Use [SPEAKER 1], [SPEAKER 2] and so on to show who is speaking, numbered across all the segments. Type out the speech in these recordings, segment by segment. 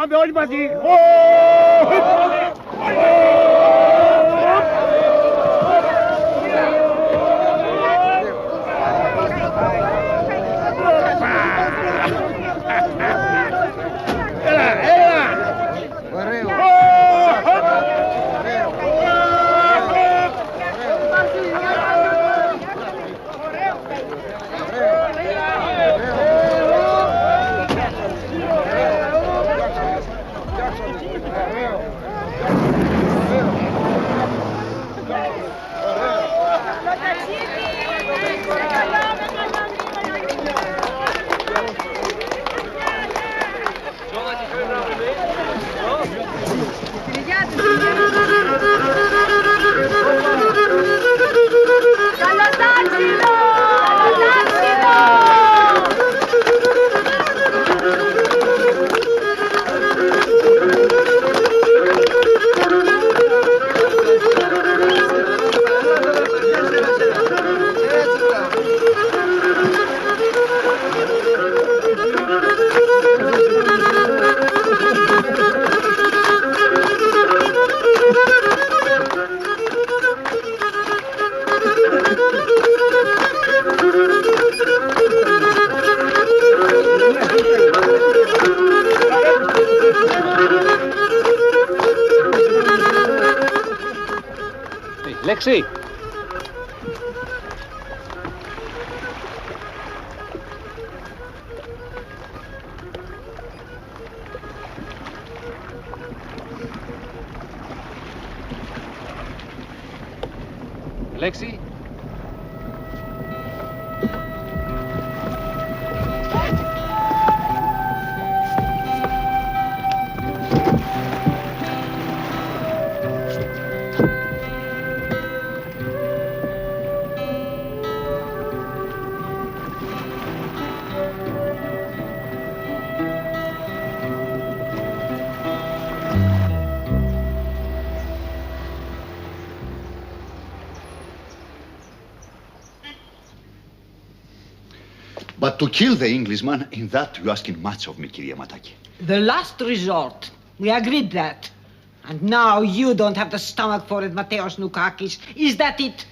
[SPEAKER 1] Πάμε όλοι μαζί.
[SPEAKER 2] Lexi! Lexi?
[SPEAKER 3] But to kill the Englishman, in that you're asking much of me, Kyria Mataki.
[SPEAKER 4] The last resort. We agreed that. And now you don't have the stomach for it, Mateos Noukakis. Is that it?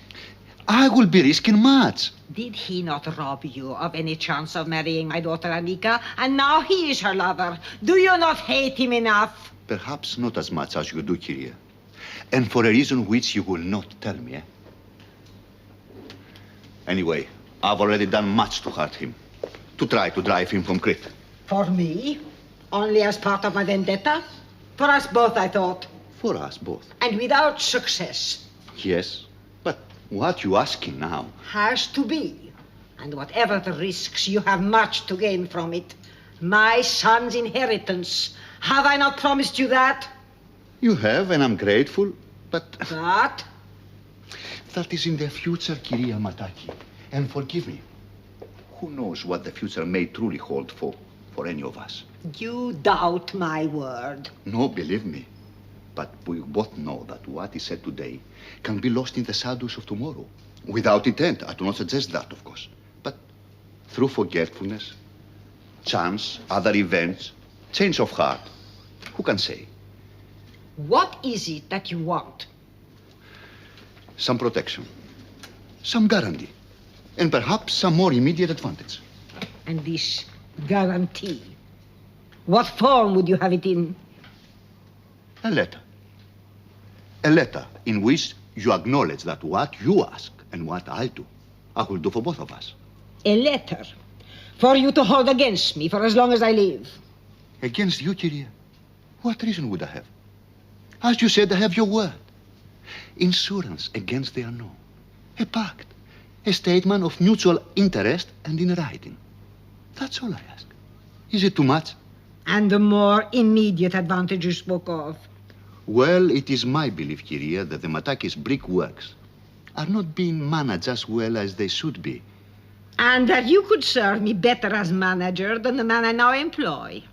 [SPEAKER 3] I will be risking much.
[SPEAKER 4] Did he not rob you of any chance of marrying my daughter Anika? And now he is her lover. Do you not hate him enough?
[SPEAKER 3] Perhaps not as much as you do, Kyria. And for a reason which you will not tell me, eh? Anyway, I've already done much to hurt him. To try to drive him from Crete.
[SPEAKER 4] For me? Only as part of my vendetta? For us both, I thought.
[SPEAKER 3] For us both.
[SPEAKER 4] And without success.
[SPEAKER 3] Yes, but what you asking now?
[SPEAKER 4] Has to be. And whatever the risks, you have much to gain from it. My son's inheritance. Have I not promised you that?
[SPEAKER 3] You have, and I'm grateful, but...
[SPEAKER 4] But?
[SPEAKER 3] That is in the future, Kyria Mataki. And forgive me. Who knows what the future may truly hold for any of us?
[SPEAKER 4] You doubt my word.
[SPEAKER 3] No, believe me. But we both know that what is said today can be lost in the shadows of tomorrow. Without intent. I do not suggest that, of course. But through forgetfulness, chance, other events, change of heart. Who can say?
[SPEAKER 4] What is it that you want?
[SPEAKER 3] Some protection. Some guarantee. And perhaps some more immediate advantage.
[SPEAKER 4] And this guarantee, what form would you have it in?
[SPEAKER 3] A letter. A letter in which you acknowledge that what you ask and what I do, I will do for both of us.
[SPEAKER 4] A letter for you to hold against me for as long as I live.
[SPEAKER 3] Against you, Kyria? What reason would I have? As you said, I have your word. Insurance against the unknown. A pact. A statement of mutual interest and in writing. That's all I ask. Is it too much?
[SPEAKER 4] And the more immediate advantage you spoke of.
[SPEAKER 3] Well, it is my belief, Kyria, that the Matakis brickworks are not being managed as well as they should be.
[SPEAKER 4] And that you could serve me better as manager than the man I now employ.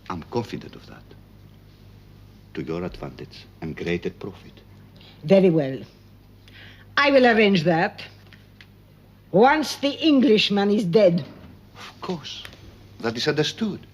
[SPEAKER 3] I'm confident of that. To your advantage and greater profit.
[SPEAKER 4] Very well. I will arrange that. Once the Englishman is dead.
[SPEAKER 3] Of course. That is understood.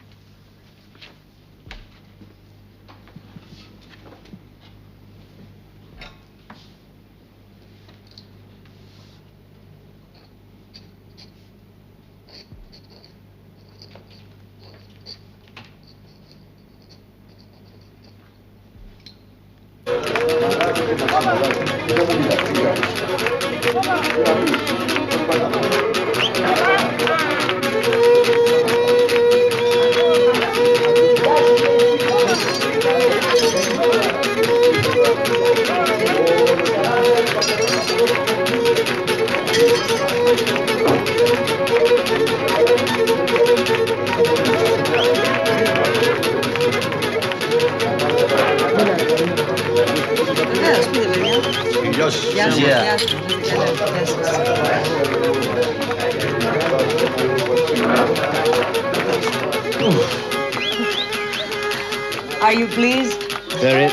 [SPEAKER 1] Are you pleased?
[SPEAKER 5] Very.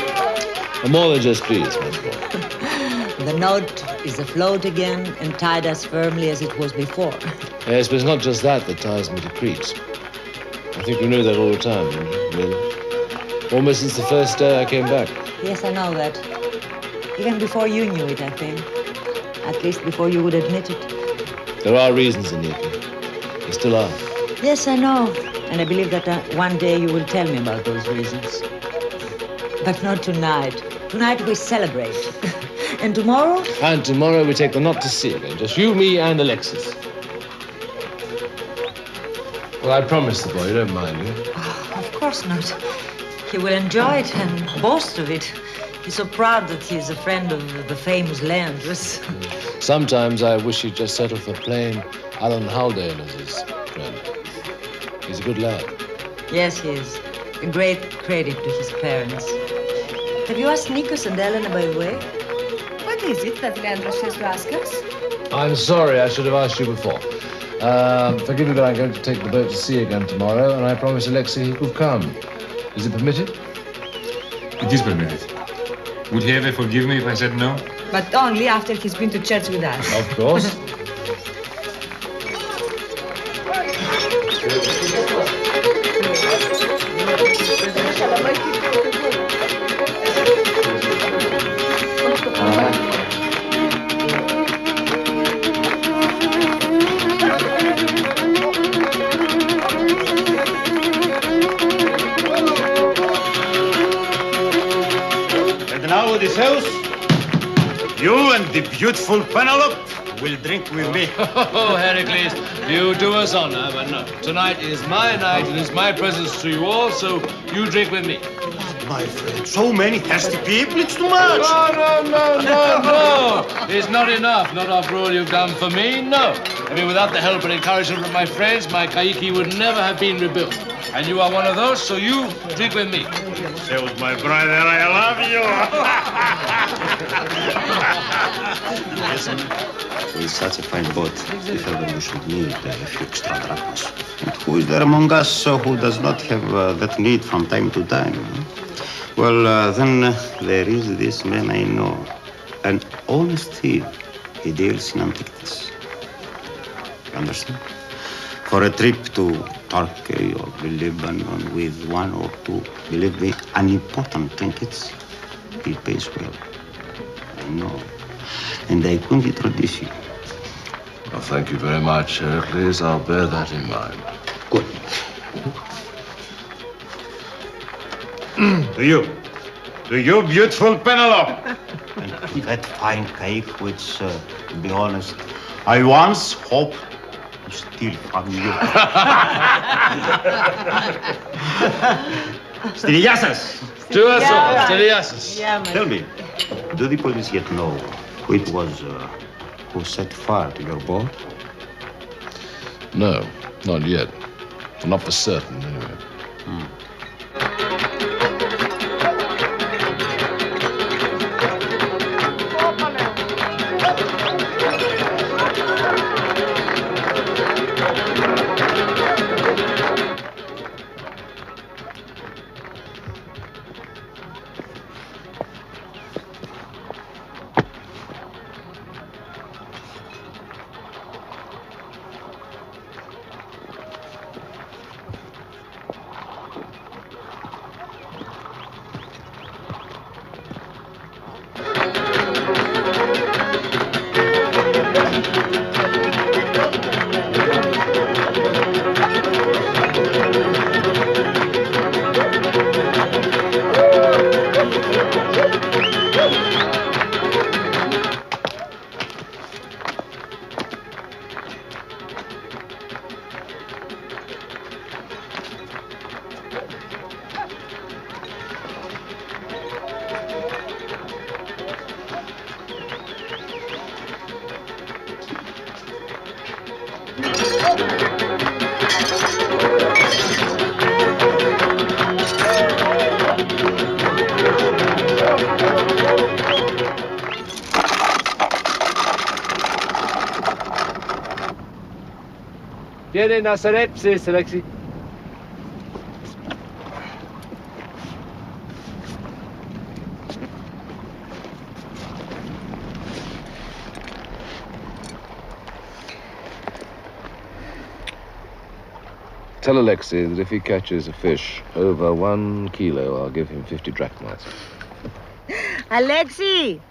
[SPEAKER 5] More than just pleased, much more.
[SPEAKER 1] The note is afloat again and tied as firmly as it was before.
[SPEAKER 5] Yes, but it's not just that ties me to Crete. I think you knew that all the time, didn't you? Really? Almost since the first day I came back.
[SPEAKER 1] Yes, I know that. Even before you knew it, I think. At least before you would admit it.
[SPEAKER 5] There are reasons, Anita. There still are.
[SPEAKER 1] Yes, I know. And I believe that one day you will tell me about those reasons. But not tonight. Tonight we celebrate. And tomorrow?
[SPEAKER 5] And tomorrow we take the knot to sea again. Just you, me, and Alexis. Well, I promised the boy, you don't mind, do you?
[SPEAKER 1] Oh, of course not. He will enjoy it and boast of it. He's so proud that he's a friend of the famous Leandros.
[SPEAKER 5] Sometimes I wish he'd just settle for plain Alan Haldane as his friend. He's a good lad.
[SPEAKER 1] Yes, he is. A great credit to his parents. Have you asked Nikos and Elena, by the way?
[SPEAKER 6] What is it that Leandros has to ask us?
[SPEAKER 5] I'm sorry, I should have asked you before. Forgive me, but I'm going to take the boat to sea again tomorrow, and I promised Alexei he could come. Is it permitted?
[SPEAKER 7] It is permitted. Would he ever forgive me if I said no?
[SPEAKER 6] But only after he's been to church with us.
[SPEAKER 5] Of course.
[SPEAKER 8] And now, Odysseus, you and the beautiful Penelope will drink with me.
[SPEAKER 5] Oh, Heracles, you do us honor, but no. Tonight is my night, and it's my presents to you all, so you drink with me.
[SPEAKER 8] My friend, so many thirsty people, it's too much.
[SPEAKER 5] No. It's not enough. Not after all you've done for me, no. I mean, without the help and encouragement of my friends, my Kaiki would never have been rebuilt. And you are one of those, so you drink with me.
[SPEAKER 8] Zeus, my brother, I love you.
[SPEAKER 9] Listen, with such a fine boat, if ever we should need a few extra drachmas.
[SPEAKER 8] And who is there among us who does not have that need from time to time? Well, then there is this man I know, an honest thief. He deals in antiquities. You understand? For a trip to Turkey or Lebanon with one or two, believe me, unimportant trinkets, he pays well. I know. And I couldn't introduce you.
[SPEAKER 5] Well, thank you very much, Heracles. I'll bear that in mind.
[SPEAKER 8] Good. To you, beautiful Penelope. And to that fine cake, which, to be honest, I once hoped to steal from you. Styliasas!
[SPEAKER 5] To us all, Styliasas.
[SPEAKER 8] Tell me, do the police yet know who it was who set fire to your boat?
[SPEAKER 5] No, not yet. Well, not for certain, anyway. Viene Nasaretsis, Alexei. Tell Alexei that if he catches a fish over 1 kilo, I'll give him 50 drachmas.
[SPEAKER 1] Αλέξη,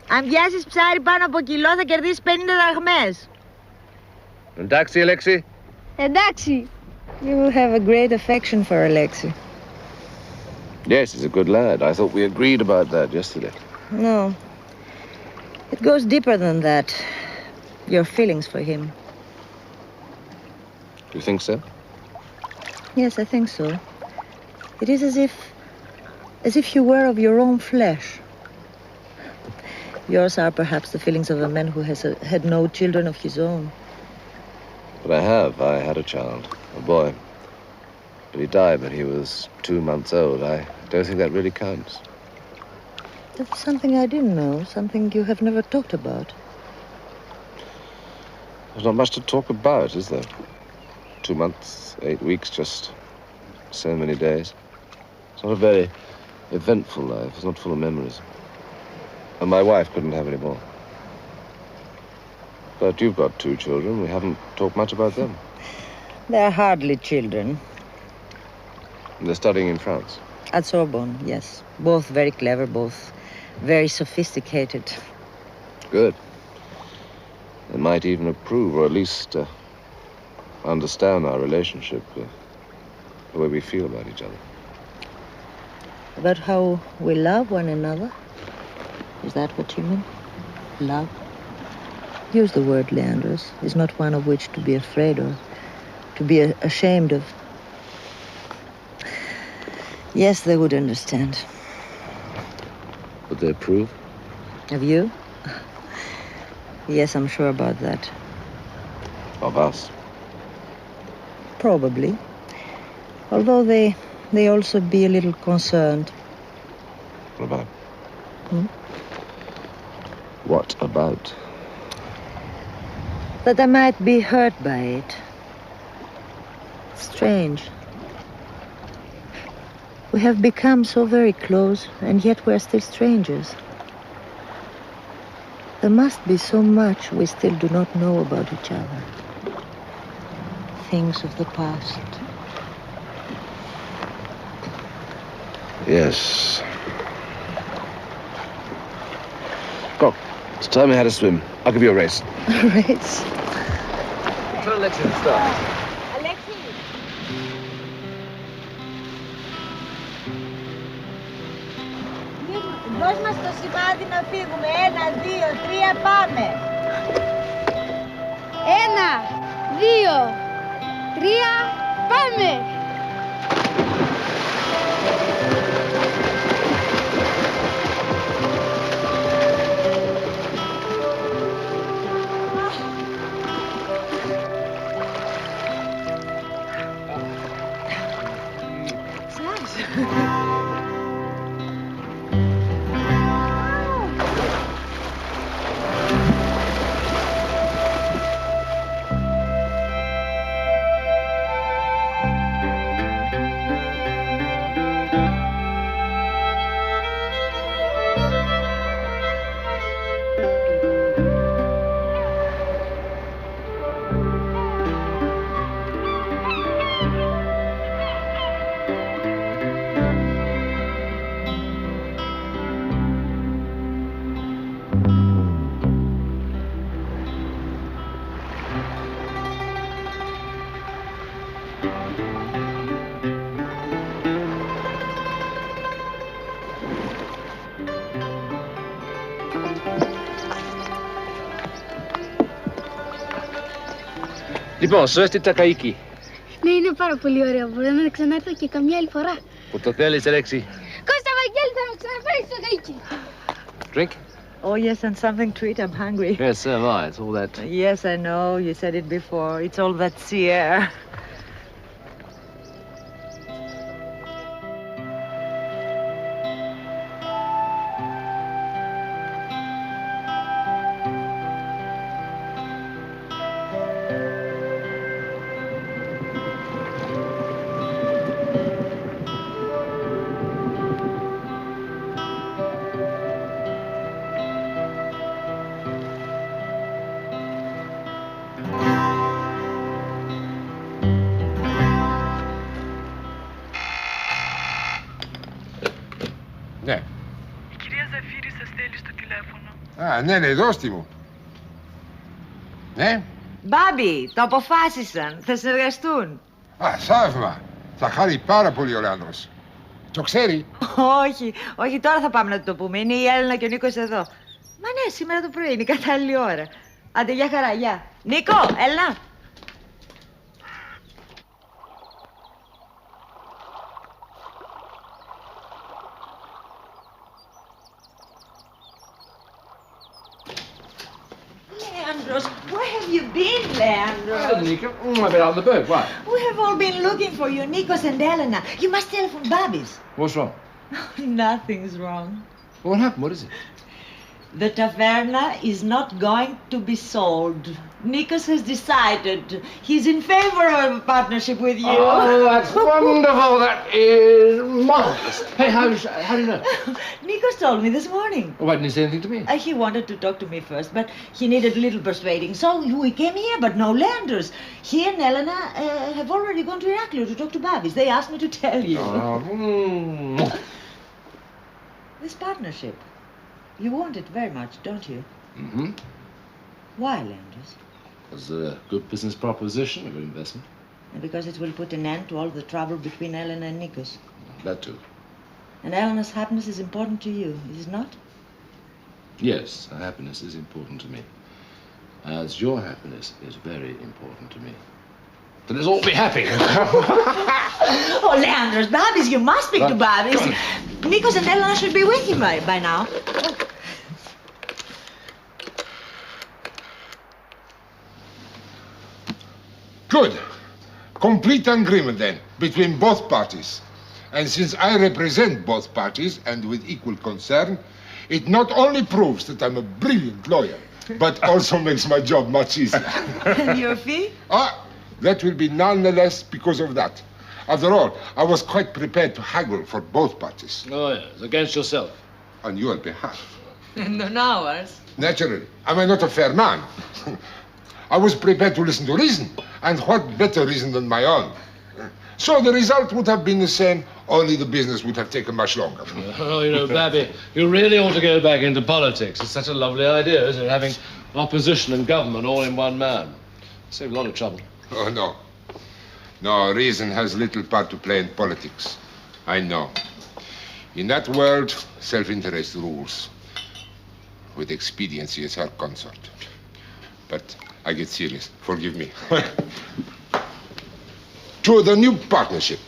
[SPEAKER 1] αν πιάσεις ψάρι πάνω από κιλό θα κερδίσεις 50 δραχμές.
[SPEAKER 5] Εντάξει, Alexei?
[SPEAKER 10] Εντάξει.
[SPEAKER 1] You have a great affection for Alexei.
[SPEAKER 5] Yes, he's a good lad. I thought we agreed about that yesterday.
[SPEAKER 1] No. It goes deeper than that. Your feelings for him.
[SPEAKER 5] You think so?
[SPEAKER 1] Yes, I think so. It is as if you were of your own flesh. Yours are perhaps the feelings of a man who has had no children of his own.
[SPEAKER 5] But I have. I had a child, a boy. But he died when he was 2 months old. I don't think that really counts.
[SPEAKER 1] That's something I didn't know, something you have never talked about.
[SPEAKER 5] There's not much to talk about, is there? 2 months, 8 weeks, just so many days. It's not a very eventful life. It's not full of memories. And my wife couldn't have any more. But you've got 2 children. We haven't talked much about them.
[SPEAKER 1] They are hardly children.
[SPEAKER 5] They're studying in France.
[SPEAKER 1] At Sorbonne, yes. Both very clever, both very sophisticated.
[SPEAKER 5] Good. They might even approve, or at least understand our relationship, the way we feel about each other.
[SPEAKER 1] About how we love one another? Is that what you mean? Love? Use the word, Leandros. Is not one of which to be afraid or to be ashamed of. Yes, they would understand.
[SPEAKER 5] Would they approve?
[SPEAKER 1] Of you? Yes, I'm sure about that.
[SPEAKER 5] Of us?
[SPEAKER 1] Probably. Although they also be a little concerned.
[SPEAKER 5] What about?
[SPEAKER 1] Hmm?
[SPEAKER 5] What about?
[SPEAKER 1] That I might be hurt by it. Strange. We have become so very close, and yet we're still strangers. There must be so much we still do not know about each other. Things of the past.
[SPEAKER 5] Yes. Go. It's time we had a swim. I'll give you a race.
[SPEAKER 1] A race?
[SPEAKER 5] Tell Alexei to start.
[SPEAKER 1] Alexei! Δώσ' μας το σημάδι να φύγουμε. 1, 2, 3, πάμε!
[SPEAKER 10] 1, 2, 3, πάμε!
[SPEAKER 5] Λοιπόν, σου έστει τα καΐκι.
[SPEAKER 10] Ναι, είναι πάρα πολύ ωραίο. Μπορούμε να ξανάρθω και καμιά άλλη φορά.
[SPEAKER 5] Που το θέλεις, Αλέξη.
[SPEAKER 10] Κώστα, Βαγγέλη, θα με ξαναφέρεις στο καΐκι.
[SPEAKER 5] Drink?
[SPEAKER 1] Oh, yes, and something to eat. I'm hungry.
[SPEAKER 5] Yes, so am I. It's all that...
[SPEAKER 1] Yes, I know. You said it before. It's all that sea air.
[SPEAKER 11] Ναι, δώστη μου. Ναι.
[SPEAKER 6] Μπάμπη, το αποφάσισαν. Θα συνεργαστούν.
[SPEAKER 11] Θαύμα. Θα χάρει πάρα πολύ ο Λάνδρος. Το ξέρει.
[SPEAKER 6] Όχι, τώρα θα πάμε να του το πούμε. Είναι η Έλληνα και ο Νίκος εδώ. Μα ναι, σήμερα το πρωί είναι η κατάλληλη ώρα. Άντε, για χαρά, γεια. Νίκο, Έλληνα. Leandros, where have you been, Leandros?
[SPEAKER 5] Well, Nico, I've been out on the boat. Why?
[SPEAKER 6] We have all been looking for you, Nikos and Elena. You must telephone Babis.
[SPEAKER 5] What's wrong?
[SPEAKER 6] Nothing's wrong.
[SPEAKER 5] What happened? What is it?
[SPEAKER 6] The taverna is not going to be sold. Nikos has decided. He's in favor of a partnership with you.
[SPEAKER 5] Oh, that's wonderful. That is marvelous. Hey, how do you know?
[SPEAKER 6] Nikos told me this morning.
[SPEAKER 5] Oh, why didn't he say anything to me?
[SPEAKER 6] He wanted to talk to me first, but he needed a little persuading. So we came here, but no Leandros. He and Elena have already gone to Heraklion to talk to Babis. They asked me to tell you. This partnership. You want it very much, don't you?
[SPEAKER 5] Mm-hmm.
[SPEAKER 6] Why, Leandros?
[SPEAKER 5] It's a good business proposition, a good investment.
[SPEAKER 6] And because it will put an end to all the trouble between Elena and Nikos.
[SPEAKER 5] That too.
[SPEAKER 6] And Elena's happiness is important to you, is it not?
[SPEAKER 5] Yes, her happiness is important to me. As your happiness is very important to me. So let's all be happy.
[SPEAKER 6] Oh, Leandros, Babis, you must speak to Babis. Nikos and Elena should be with you by now.
[SPEAKER 11] Good. Complete agreement then between both parties. And since I represent both parties and with equal concern, it not only proves that I'm a brilliant lawyer, but also makes my job much easier.
[SPEAKER 6] And your fee?
[SPEAKER 11] That will be nonetheless because of that. After all, I was quite prepared to haggle for both parties.
[SPEAKER 5] Oh, yes, against yourself.
[SPEAKER 11] On your behalf.
[SPEAKER 6] And on ours.
[SPEAKER 11] Naturally. Am I not a fair man? I was prepared to listen to reason. And what better reason than my own? So the result would have been the same, only the business would have taken much longer.
[SPEAKER 5] Oh, you know, Babby, you really ought to go back into politics. It's such a lovely idea, isn't it? Having opposition and government all in one man. Save a lot of trouble.
[SPEAKER 11] Oh, no. No, reason has little part to play in politics. I know. In that world, self-interest rules, with expediency as her consort. But I get serious. Forgive me. To the new partnership,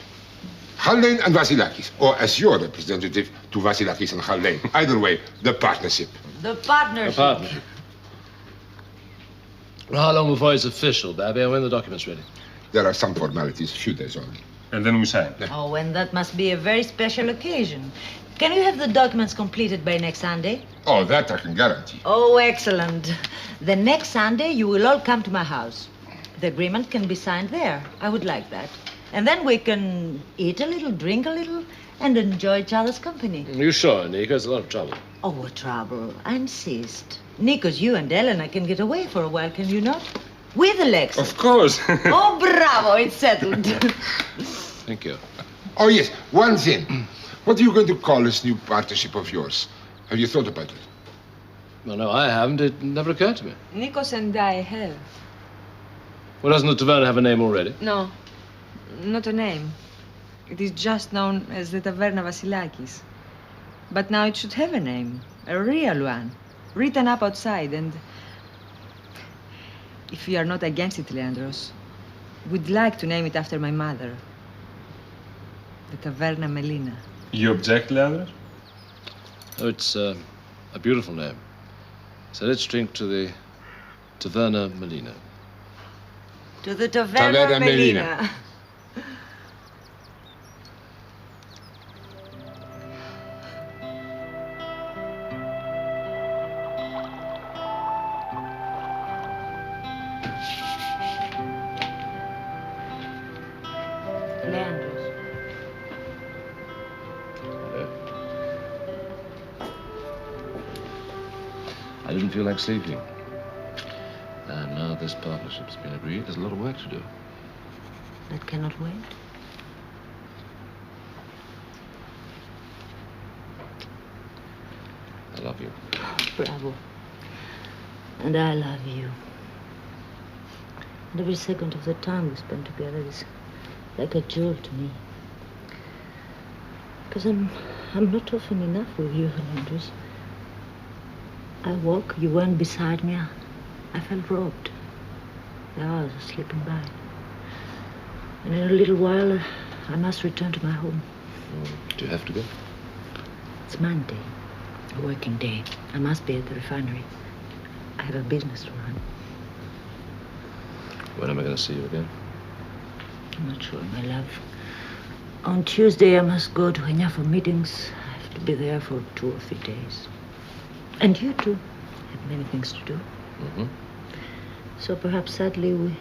[SPEAKER 11] Haldane and Vasilakis, or as your representative to Vasilakis and Haldane. Either way, the partnership.
[SPEAKER 6] The partnership.
[SPEAKER 5] The partnership. Well, how long before it's official, Babby? And when are the documents ready?
[SPEAKER 11] There are some formalities, a few days only.
[SPEAKER 7] And then we sign.
[SPEAKER 6] Oh, and that must be a very special occasion. Can you have the documents completed by next Sunday?
[SPEAKER 11] Oh, that I can guarantee.
[SPEAKER 6] Oh, excellent. The next Sunday, you will all come to my house. The agreement can be signed there. I would like that. And then we can eat a little, drink a little, and enjoy each other's company.
[SPEAKER 5] Are you sure, Nico? It's a lot of trouble.
[SPEAKER 6] Oh, what trouble? I insist. Nikos, you and Elena can get away for a while, can you not? With Alexis.
[SPEAKER 7] Of course.
[SPEAKER 6] Oh, bravo, it's settled.
[SPEAKER 5] Thank you.
[SPEAKER 11] Oh, yes, one thing. What are you going to call this new partnership of yours? Have you thought about it?
[SPEAKER 5] Well, no, I haven't. It never occurred to me.
[SPEAKER 6] Nikos and I have.
[SPEAKER 5] Well, doesn't the Taverna have a name already?
[SPEAKER 6] No, not a name. It is just known as the Taverna Vasilakis. But now it should have a name, a real one, written up outside. And if you are not against it, Leandros, we'd like to name it after my mother, the Taverna Melina.
[SPEAKER 7] You object, Leandros?
[SPEAKER 5] Oh, it's a beautiful name. So let's drink to the Taverna Melina.
[SPEAKER 6] To the Taverna Melina. Leandros.
[SPEAKER 5] I didn't feel like sleeping. And now this partnership's been agreed, there's a lot of work to do.
[SPEAKER 6] That cannot wait.
[SPEAKER 5] I love you.
[SPEAKER 6] Bravo. And I love you. And every second of the time we spend together is like a jewel to me. Because I'm not often enough with you, Landers. I woke, you weren't beside me. I felt robbed. The hours are slipping by. And in a little while, I must return to my home.
[SPEAKER 5] Do you have to go?
[SPEAKER 6] It's Monday, a working day. I must be at the refinery. I have a business to run.
[SPEAKER 5] When am I going to see you again?
[SPEAKER 6] I'm not sure, my love. On Tuesday, I must go to Kenya for meetings. I have to be there for 2 or 3 days. And you too have many things to do.
[SPEAKER 5] Mm-hmm.
[SPEAKER 6] So perhaps sadly we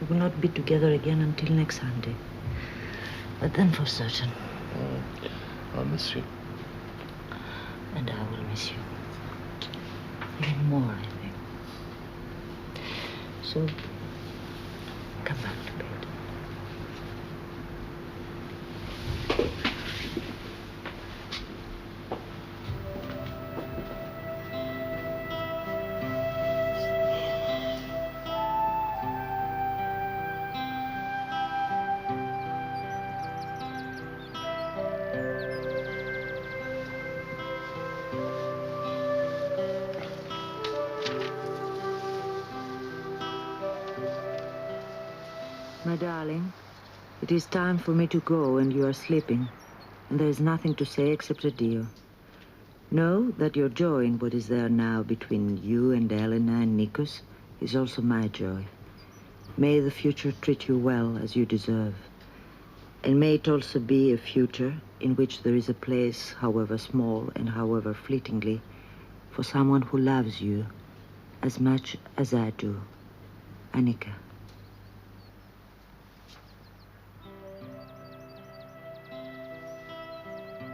[SPEAKER 6] will not be together again until next Sunday. But then for certain.
[SPEAKER 5] I'll miss you.
[SPEAKER 6] And I will miss you. Even more, I think. So come back to bed. My darling, it is time for me to go and you are sleeping. And there is nothing to say except adieu. Know that your joy in what is there now between you and Elena and Nikos is also my joy. May the future treat you well as you deserve. And may it also be a future in which there is a place, however small and however fleetingly, for someone who loves you as much as I do. Annika.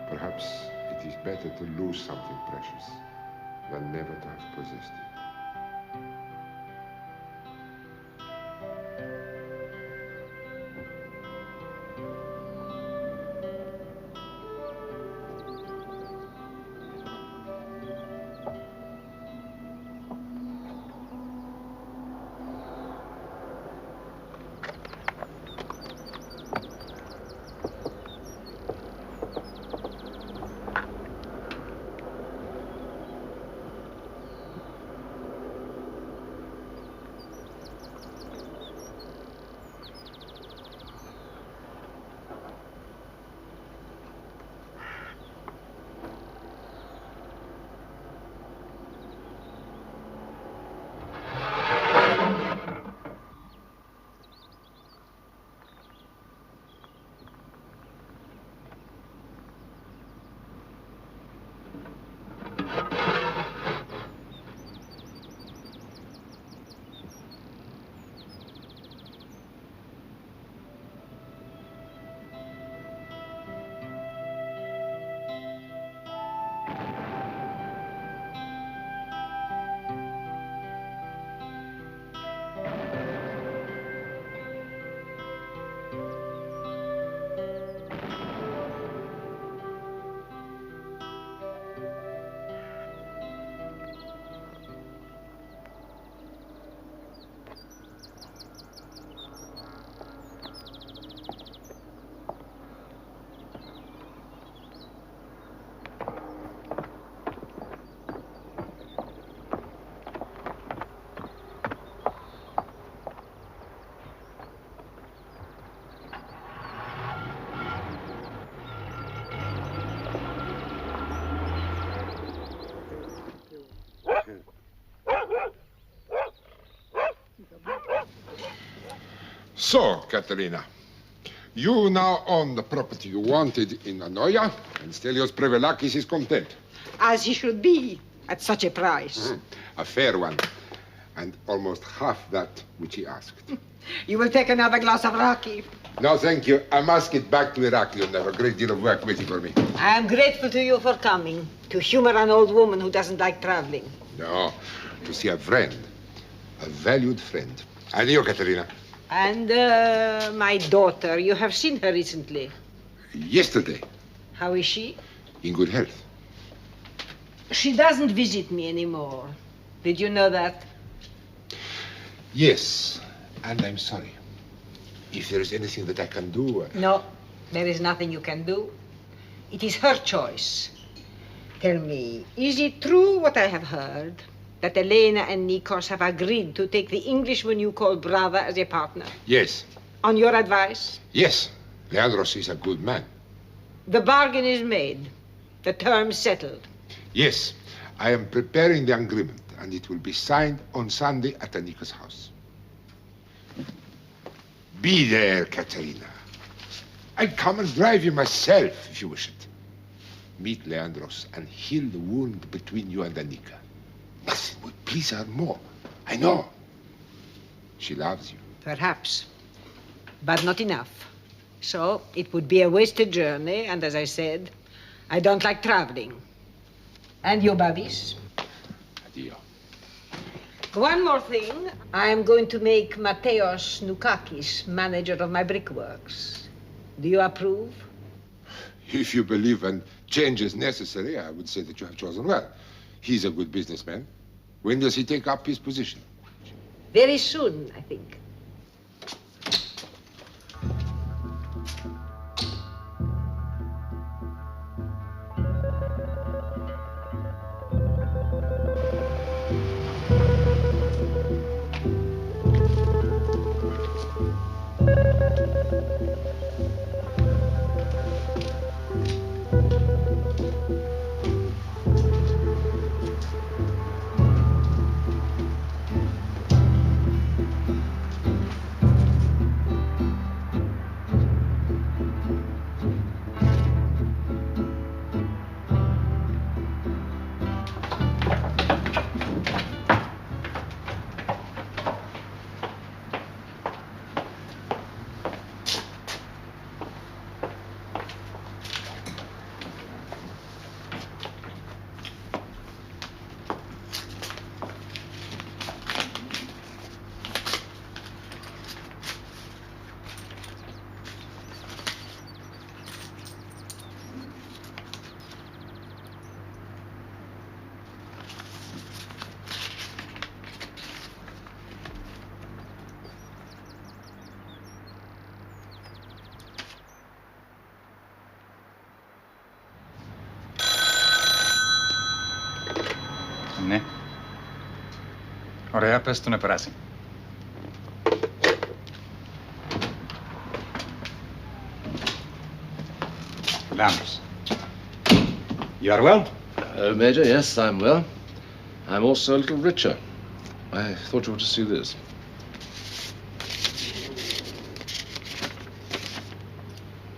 [SPEAKER 11] Perhaps it is better to lose something precious than never to have possessed it. So, Katerina, you now own the property you wanted in Anoia, and Stelios Prevelakis is content.
[SPEAKER 4] As he should be, at such a price.
[SPEAKER 11] A fair one, and almost half that which he asked.
[SPEAKER 4] You will take another glass of raki.
[SPEAKER 11] No, thank you. I must get back to Heraklion. I have a great deal of work waiting for me.
[SPEAKER 4] I am grateful to you for coming, to humor an old woman who doesn't like traveling.
[SPEAKER 11] No, to see a friend, a valued friend. And you, Katerina?
[SPEAKER 4] And my daughter, you have seen her recently.
[SPEAKER 11] Yesterday.
[SPEAKER 4] How is she?
[SPEAKER 11] In good health.
[SPEAKER 4] She doesn't visit me anymore. Did you know that?
[SPEAKER 11] Yes, and I'm sorry. If there is anything that I can do...
[SPEAKER 4] No, there is nothing you can do. It is her choice. Tell me, is it true what I have heard? That Elena and Nikos have agreed to take the Englishman you call brother as a partner?
[SPEAKER 11] Yes.
[SPEAKER 4] On your advice?
[SPEAKER 11] Yes. Leandros is a good man.
[SPEAKER 4] The bargain is made. The terms settled.
[SPEAKER 11] Yes. I am preparing the agreement, and it will be signed on Sunday at Anika's house. Be there, Katerina. I'll come and drive you myself, if you wish it. Meet Leandros and heal the wound between you and Anika. Nothing would please her more. I know. She loves you.
[SPEAKER 4] Perhaps. But not enough. So it would be a wasted journey, and as I said, I don't like traveling. And you, Babis?
[SPEAKER 11] Addio.
[SPEAKER 4] One more thing. I am going to make Mateos Noukakis manager of my brickworks. Do you approve?
[SPEAKER 11] If you believe and change is necessary, I would say that you have chosen well. He's a good businessman. When does he take up his position?
[SPEAKER 4] Very soon, I think.
[SPEAKER 7] Ναι. Ωραία, πες του να περάσει. Leandros. You are well?
[SPEAKER 5] Major, yes, I'm well. I'm also a little richer. I thought you ought to see this.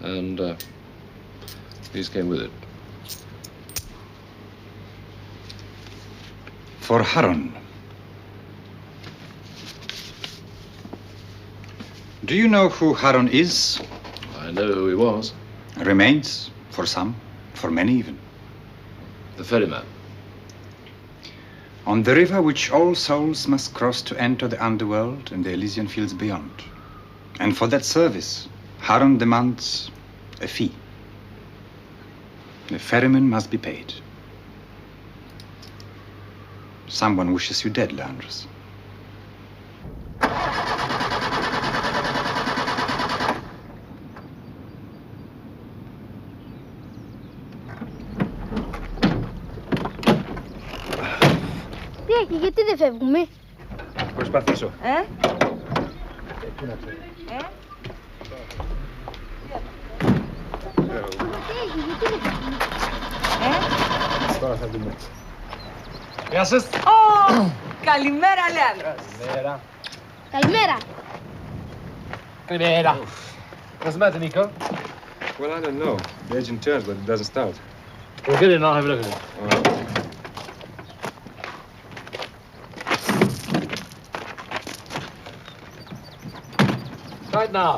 [SPEAKER 5] And these came with it.
[SPEAKER 7] For Haron. Do you know who Haron is?
[SPEAKER 5] I know who he was.
[SPEAKER 7] Remains, for some, for many even.
[SPEAKER 5] The ferryman.
[SPEAKER 7] On the river which all souls must cross to enter the underworld and the Elysian fields beyond. And for that service, Haron demands a fee. The ferryman must be paid. Someone wishes you dead, Leandros.
[SPEAKER 10] Τι έχει, γιατί δεν φεύγουμε?
[SPEAKER 7] Προσπαθήσω.
[SPEAKER 5] Τώρα θα δούμε.
[SPEAKER 7] Γεια σας.
[SPEAKER 6] Καλημέρα, Λέανδρος.
[SPEAKER 5] Καλημέρα.
[SPEAKER 10] Καλημέρα.
[SPEAKER 5] Καλημέρα. What's the matter, Nico?
[SPEAKER 7] Well, I don't know. The engine turns, but it doesn't start.
[SPEAKER 5] Well, get in and I'll have a look at it.
[SPEAKER 7] All right.
[SPEAKER 5] Right now.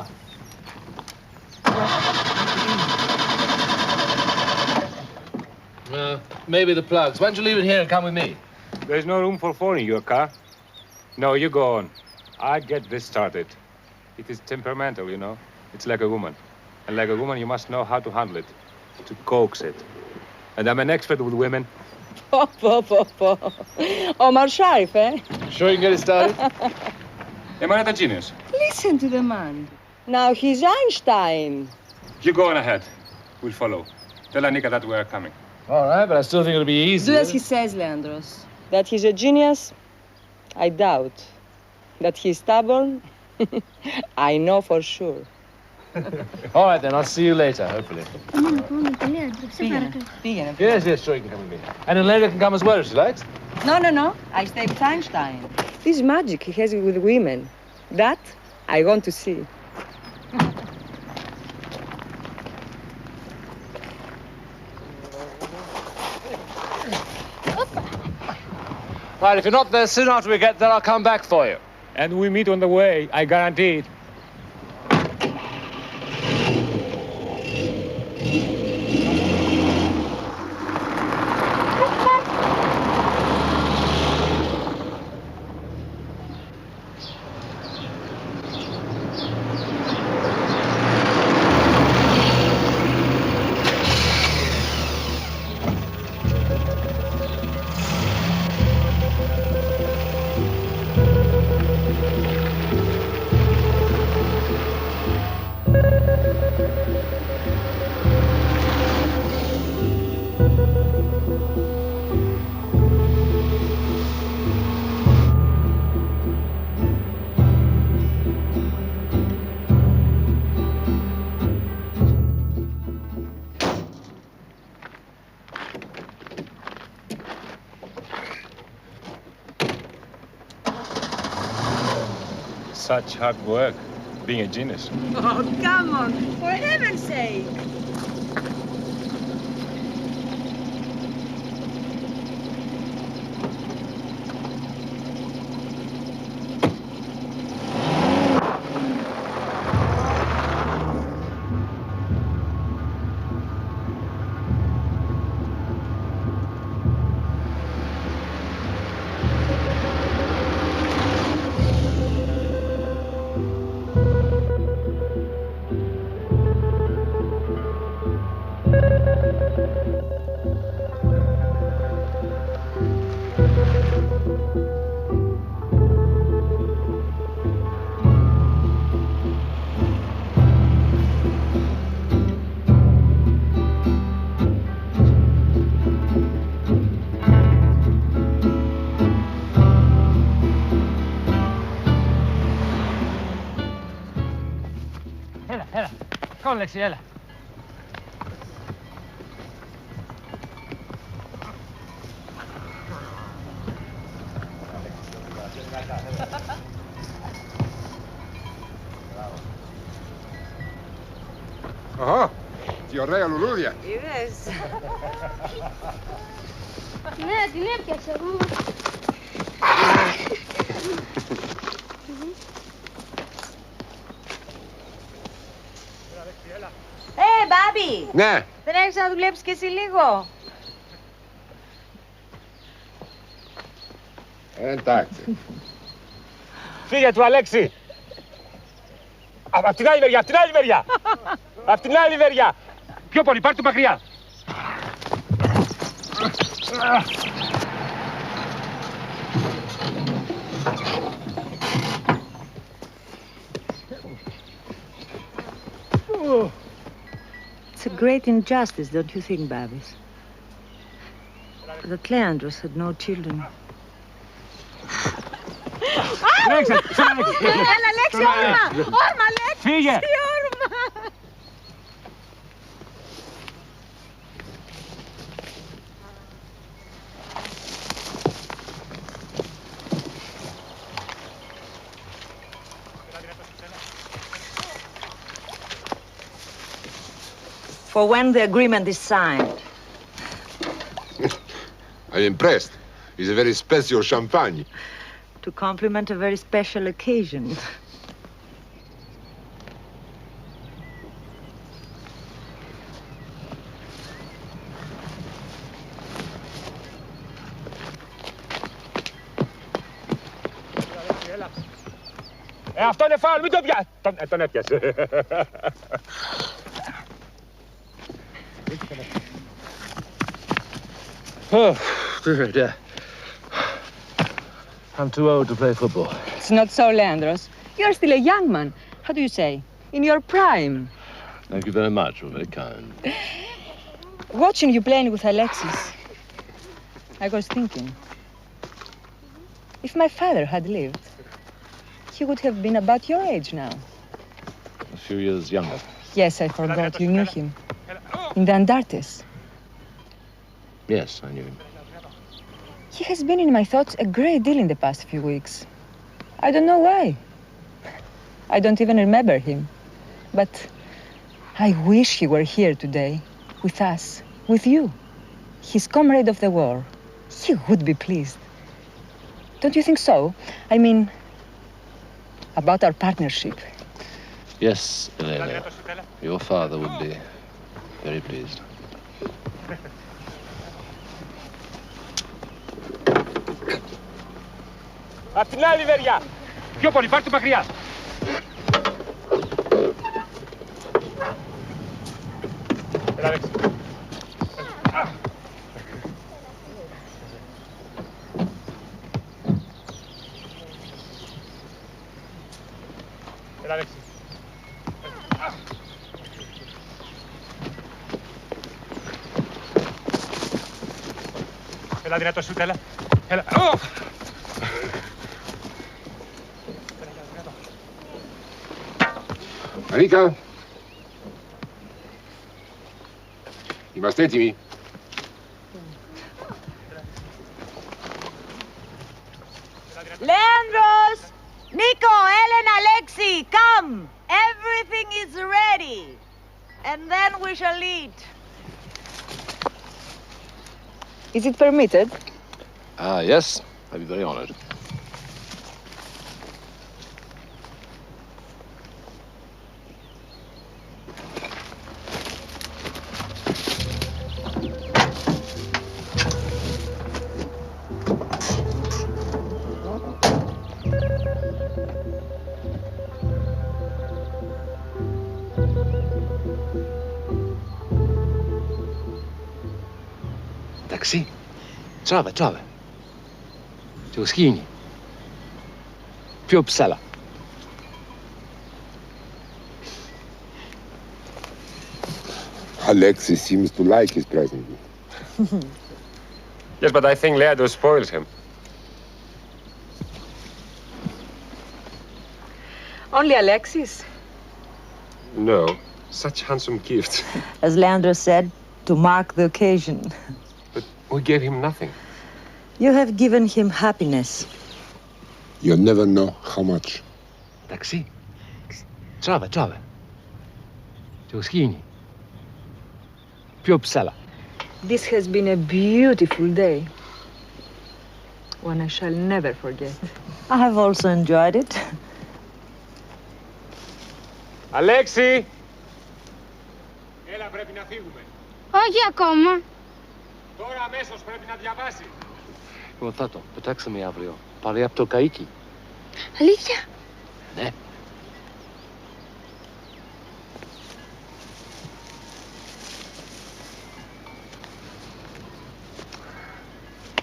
[SPEAKER 5] Maybe the plugs. Why don't you leave it here and come with me?
[SPEAKER 7] There's no room for four in your car. No, you go on. I get this started. It is temperamental, you know. It's like a woman. And like a woman, you must know how to handle it, to coax it. And I'm an expert with women.
[SPEAKER 12] Omar Sharif, eh?
[SPEAKER 5] Sure you can get it started?
[SPEAKER 7] Am I not a genius?
[SPEAKER 12] Listen to the man. Now he's Einstein.
[SPEAKER 7] You go on ahead. We'll follow. Tell Anika that we're coming.
[SPEAKER 5] All right, but I still think it'll be easy.
[SPEAKER 12] Do as he says, Leandros. That he's a genius, I doubt. That he's stubborn, I know for sure.
[SPEAKER 5] All right, then. I'll see you later, hopefully. Yes, sure, you can come with me. And Elena can come as well if she likes.
[SPEAKER 12] No. I stay with Einstein. This magic he has with women, that I want to see.
[SPEAKER 5] Right, if you're not there soon after we get there, I'll come back for you.
[SPEAKER 7] And we meet on the way, I guarantee it. Such hard work, being a genius.
[SPEAKER 12] Oh, come on, for heaven's sake.
[SPEAKER 5] Come on, Lexi, έλα.
[SPEAKER 11] Αχα, τι ωραία λουλούδια.
[SPEAKER 12] Είδες.
[SPEAKER 10] Ναι, την έπιασε.
[SPEAKER 6] Μπάμπη!
[SPEAKER 11] Ναι.
[SPEAKER 6] Δεν έχεις να δουλέψεις κι εσύ λίγο?
[SPEAKER 11] Εντάξει.
[SPEAKER 5] Φύγε του, Αλέξη! Απ' την άλλη μεριά, απ' την άλλη μεριά! Απ' την άλλη μεριά! Πιο πολύ, πάρ' του μακριά!
[SPEAKER 1] It's a great injustice, don't you think, Babis? That Leandros had no children.
[SPEAKER 5] Λέξε,
[SPEAKER 12] Έλα, Λέξη, όρμα! Όρμα, Λέξη!
[SPEAKER 5] Φύγε!
[SPEAKER 12] Όρμα!
[SPEAKER 6] For when the agreement is signed.
[SPEAKER 11] I'm impressed. It's a very special champagne.
[SPEAKER 1] To complement a very special occasion.
[SPEAKER 5] Αυτό είναι φάουλ, μην το πιάσεις. Τον έπιασε. I'm too old to play football.
[SPEAKER 12] It's not so, Leandros. You're still a young man. How do you say? In your prime.
[SPEAKER 5] Thank you very much. You're very kind.
[SPEAKER 12] Watching you playing with Alexis, I was thinking, if my father had lived, he would have been about your age now.
[SPEAKER 5] A few years younger.
[SPEAKER 12] Yes, I forgot. You knew him. In the Andartes.
[SPEAKER 5] Yes, I knew him.
[SPEAKER 12] He has been in my thoughts a great deal in the past few weeks. I don't know why. I don't even remember him. But I wish he were here today, with us, with you, his comrade of the war. He would be pleased. Don't you think so? I mean, about our partnership.
[SPEAKER 5] Yes, Elena. Your father would be very pleased.
[SPEAKER 7] Απ' την άλλη μεριά. Πιο πολύ, πάρ' το μακριά. Έλα, Αλέξη. Έλα, Αλέξη. Έλα, δυνατό σούτ, έλα. Έλα.
[SPEAKER 11] Marica! Είμαστε έτοιμοι.
[SPEAKER 6] Leandros! Nico, Ellen, Alexi, come! Everything is ready. And then we shall eat.
[SPEAKER 12] Is it permitted?
[SPEAKER 5] Yes. I'd be very honored.
[SPEAKER 2] Ταξί. Τράβε, τράβε. Το σκήνι. Πιο ψέλα.
[SPEAKER 11] Alexis seems to like his present.
[SPEAKER 7] Yes, but I think Leandros spoils him.
[SPEAKER 12] Only Alexis?
[SPEAKER 7] No, such handsome gifts.
[SPEAKER 6] As Leandros said, to mark the occasion.
[SPEAKER 7] But we gave him nothing.
[SPEAKER 6] You have given him happiness.
[SPEAKER 11] You'll never know how much.
[SPEAKER 2] Ταξί. Τράβε, τράβε. Το σκήνι. Πιο ψέλα.
[SPEAKER 12] This has been a beautiful day. One I shall never forget.
[SPEAKER 6] I have also enjoyed it.
[SPEAKER 7] Αλέξη! Έλα, πρέπει να φύγουμε.
[SPEAKER 10] Όχι ακόμα.
[SPEAKER 7] Τώρα αμέσως πρέπει να διαβάσει.
[SPEAKER 2] Λοιπόν, Θάτο, πετάξτε με αύριο. Πάρε από το καΐκι.
[SPEAKER 10] Αλήθεια.
[SPEAKER 2] Ναι.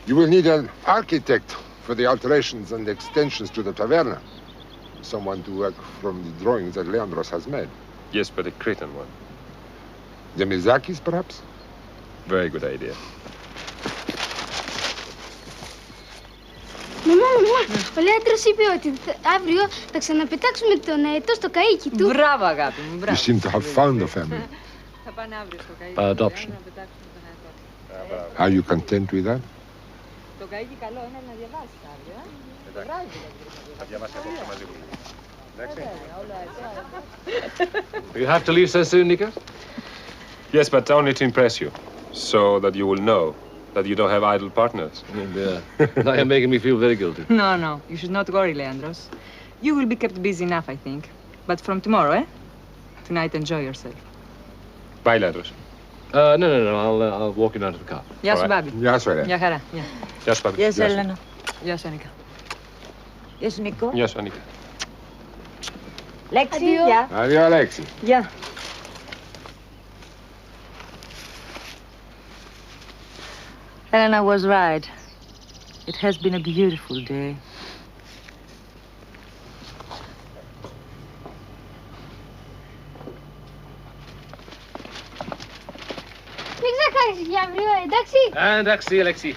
[SPEAKER 11] You will need an architect for the alterations and extensions to the taverna. Someone to work from the drawings that Leandros has made.
[SPEAKER 7] Yes, but a Cretan one.
[SPEAKER 11] Demizakis, perhaps?
[SPEAKER 7] Very good idea.
[SPEAKER 10] Μαμά, ο Λέαντρος είπε ότι αύριο θα ξαναπετάξουμε τον αετό στο καΐκι του.
[SPEAKER 12] Μπράβο, αγάπη μου,
[SPEAKER 11] You
[SPEAKER 12] μπράβο.
[SPEAKER 11] seem to have found a family.
[SPEAKER 12] Θα πάνε αύριο στο καΐκι.
[SPEAKER 5] By adoption.
[SPEAKER 12] Να πετάξουμε τον αετό.
[SPEAKER 11] Are you content with that?
[SPEAKER 12] Το καΐκι καλό είναι να διαβάσεις αύριο. Βράδυ
[SPEAKER 7] Θα διαβάσει απόψε μαζί μου. Εντάξει.
[SPEAKER 2] You have to leave so soon, Nico?
[SPEAKER 7] Yes, but only to impress you. So that you will know that you don't have idle partners.
[SPEAKER 2] Now you're making me feel very guilty.
[SPEAKER 12] No, no, you should not worry, Leandros. You will be kept busy enough, I think. But from tomorrow, eh? Tonight, enjoy yourself.
[SPEAKER 7] Bye, Leandros.
[SPEAKER 2] No. I'll walk you down to the car.
[SPEAKER 12] Γεια σου,
[SPEAKER 7] Alright.
[SPEAKER 12] Μπάμπη.
[SPEAKER 11] Γεια σου, Ελένα.
[SPEAKER 12] Γεια χαρά. Γεια.
[SPEAKER 7] Γεια σου, Πάπη.
[SPEAKER 6] Yes, Elena.
[SPEAKER 12] Γεια σου, Ανίκα.
[SPEAKER 6] Yes, Nico.
[SPEAKER 7] Γεια σου, Ανίκα.
[SPEAKER 6] Lexi,
[SPEAKER 10] Addio.
[SPEAKER 6] yeah.
[SPEAKER 11] Addio, Alexi.
[SPEAKER 12] Γεια.
[SPEAKER 6] Elena was right. It has been a beautiful day.
[SPEAKER 10] Άρχισε για αύριο, εντάξει.
[SPEAKER 5] Εντάξει, Αλέξη.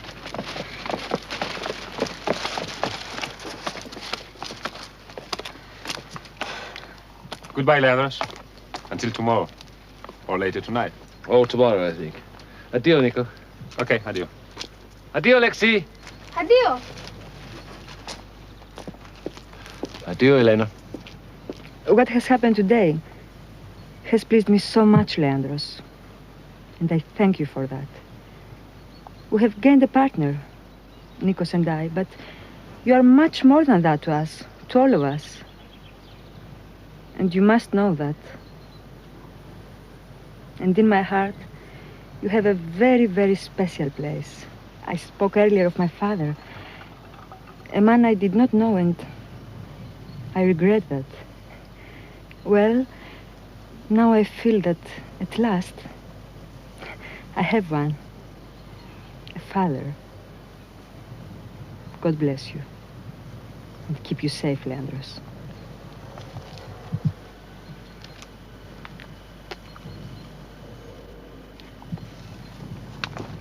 [SPEAKER 7] Goodbye, Leandros. Until tomorrow. Or later tonight.
[SPEAKER 2] Oh, tomorrow, I think. Addio, Nico.
[SPEAKER 7] Okay, adieu.
[SPEAKER 5] Addio, Alexi.
[SPEAKER 10] Αντίο.
[SPEAKER 2] Addio, Elena.
[SPEAKER 12] What has happened today has pleased me so much, Leandros. And I thank you for that. We have gained a partner, Nikos and I, but you are much more than that to us, to all of us. And you must know that. And in my heart, you have a very, very special place. I spoke earlier of my father, a man I did not know, and I regret that. Well, now I feel that at last I have one, a father. God bless you and keep you safe, Leandros.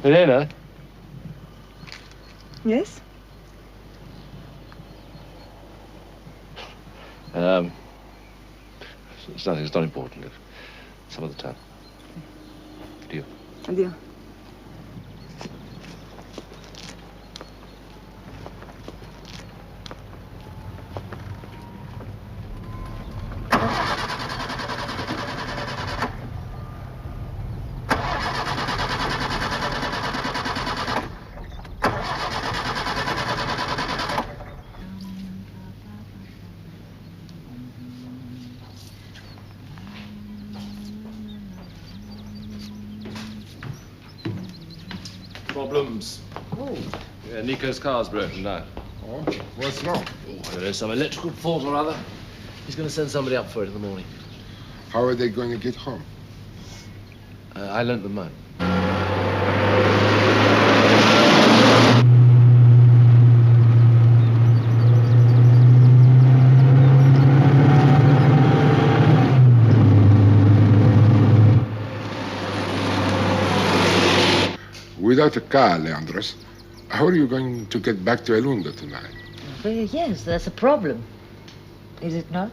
[SPEAKER 2] Elena?
[SPEAKER 12] Yes?
[SPEAKER 2] It's nothing, it's not important. Some other time. Adieu.
[SPEAKER 12] Adieu.
[SPEAKER 2] Problems.
[SPEAKER 11] Oh.
[SPEAKER 2] Yeah, Nico's car's broken down.
[SPEAKER 11] Oh, what's wrong?
[SPEAKER 2] Oh, I don't know, some electrical fault or other. He's going to send somebody up for it in the morning.
[SPEAKER 11] How are they going to get home?
[SPEAKER 2] I lent them mine.
[SPEAKER 11] Without a car, Leandros, how are you going to get back to Elunda tonight?
[SPEAKER 6] Yes, that's a problem. Is it not?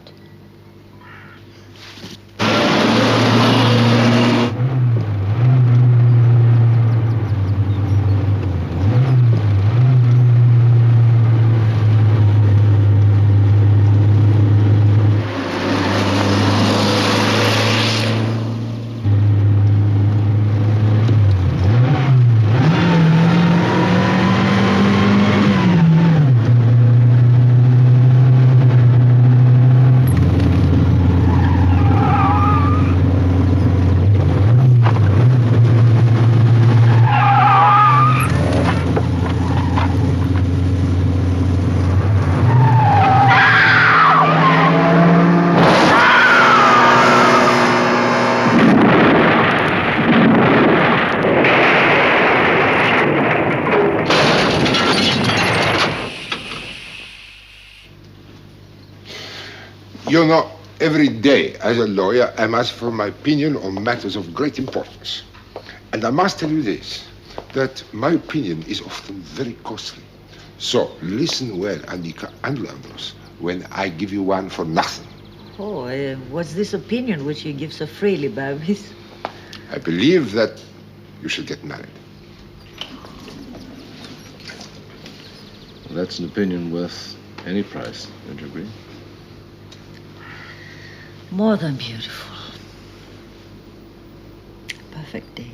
[SPEAKER 11] You know, every day as a lawyer, I'm asked for my opinion on matters of great importance. And I must tell you this, that my opinion is often very costly. So listen well, Annika and Leandros, when I give you one for nothing.
[SPEAKER 6] Oh, what's this opinion which you give so freely, Babis?
[SPEAKER 11] I believe that you should get married.
[SPEAKER 2] Well, that's an opinion worth any price, don't you agree?
[SPEAKER 6] More than beautiful. Perfect day.